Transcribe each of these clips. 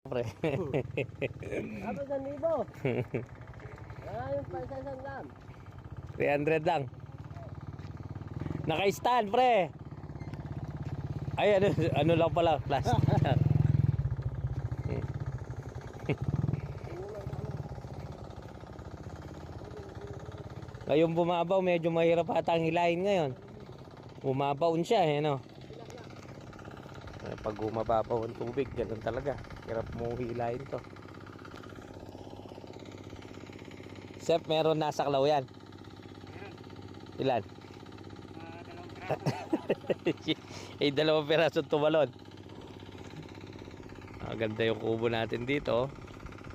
Pre. Tapos 1,000. Yung pa isang dam. 300 lang. Naka-stand, pre. Ay, ano lang pala, plastic. Ngayon bumabaw, medyo mahirap ata ang hilahin ngayon. Bumabaon siya, no? Pag bumababaw ang tubig, ganun talaga. Hirap mo hilahin to. Sep, meron nasa klaw yan. Ilan? Dalawang piraso tumalon. Ganda yung kubo natin dito.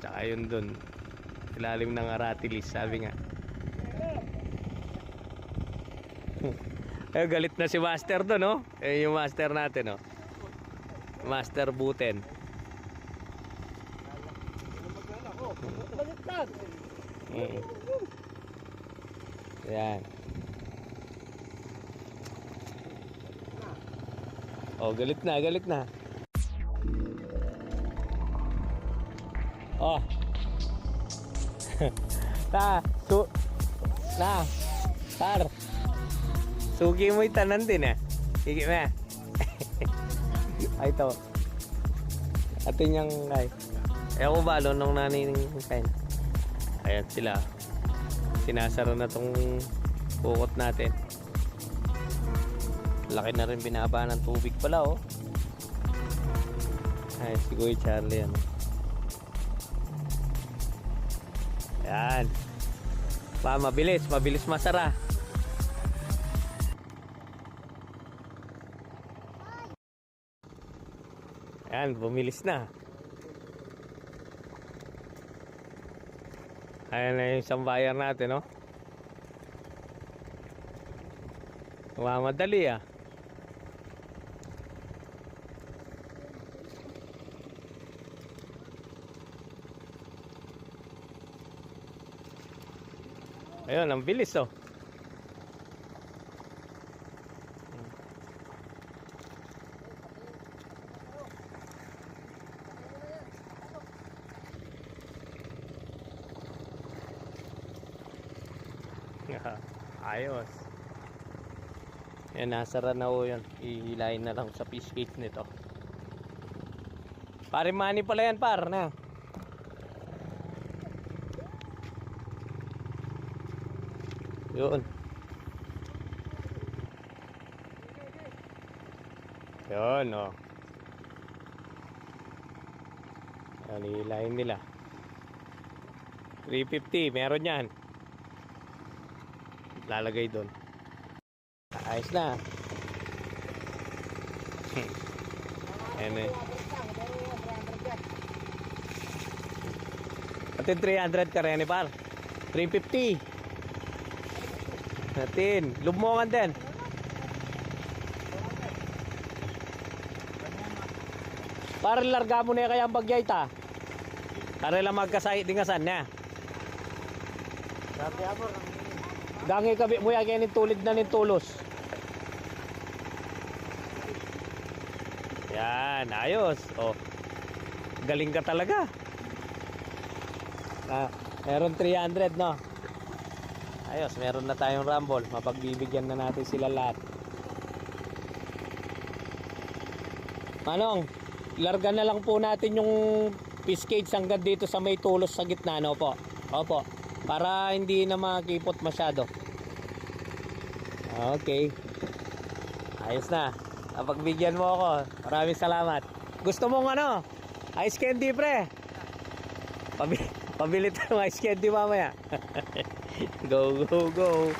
Tsaka yun dun, ilalim ng aratilis, sabi nga. Galit na si Master doon, no? Yung Master natin, no? Master Buten. Baliktad. Ayan. Oh, galit na, galit na. Oh. Par. Sugi mo itanan din, eh. Sige na. Ay, ito. Atin yung, ay. Ewan ko ba, nung nanining kain. Ayan sila. Sinasara na tong bukot natin. Laki na rin binaba ng tubig pala, oh. Ay, si Kuya Charlie, ano. Ayan. Pa, mabilis masara. Ayan, bumilis na. Ayan na yung isang buyer natin, no? Mamadali, ah. Ayun, ang bilis, oh. Ayos. Yan, nasara na ho yun. Ihilahin na lang sa fish cage nito. Pare money pala yan, par, na. Yun. Yun, oh. Yan, ihilahin nila. 350, meron yan. Lalagay doon. Ayos na. Ayan eh. Atin 300 ka rin, par. 350. Atin. Lumongan din. Para larga mo na kaya ang bagyay ta. Para lang magkasay dingasan na. Sabi ako, Gangi kabi mo yan kaya tulid na nin tulos. Yan, ayos. Oh. Galing ka talaga. Meron 300, no? Ayos, meron na tayong rumble. Mapagbibigyan na natin sila lahat. Manong, larga na lang po natin yung fish cage hanggang dito sa may tulos sa gitna, no po? Opo. Para hindi na makipot masyado. Okay. Ayos na. Napagbigyan mo ako. Maraming salamat. Gusto mong ano? Ice candy, pre? Pabili tayo ng ice candy mamaya. Go, go, go.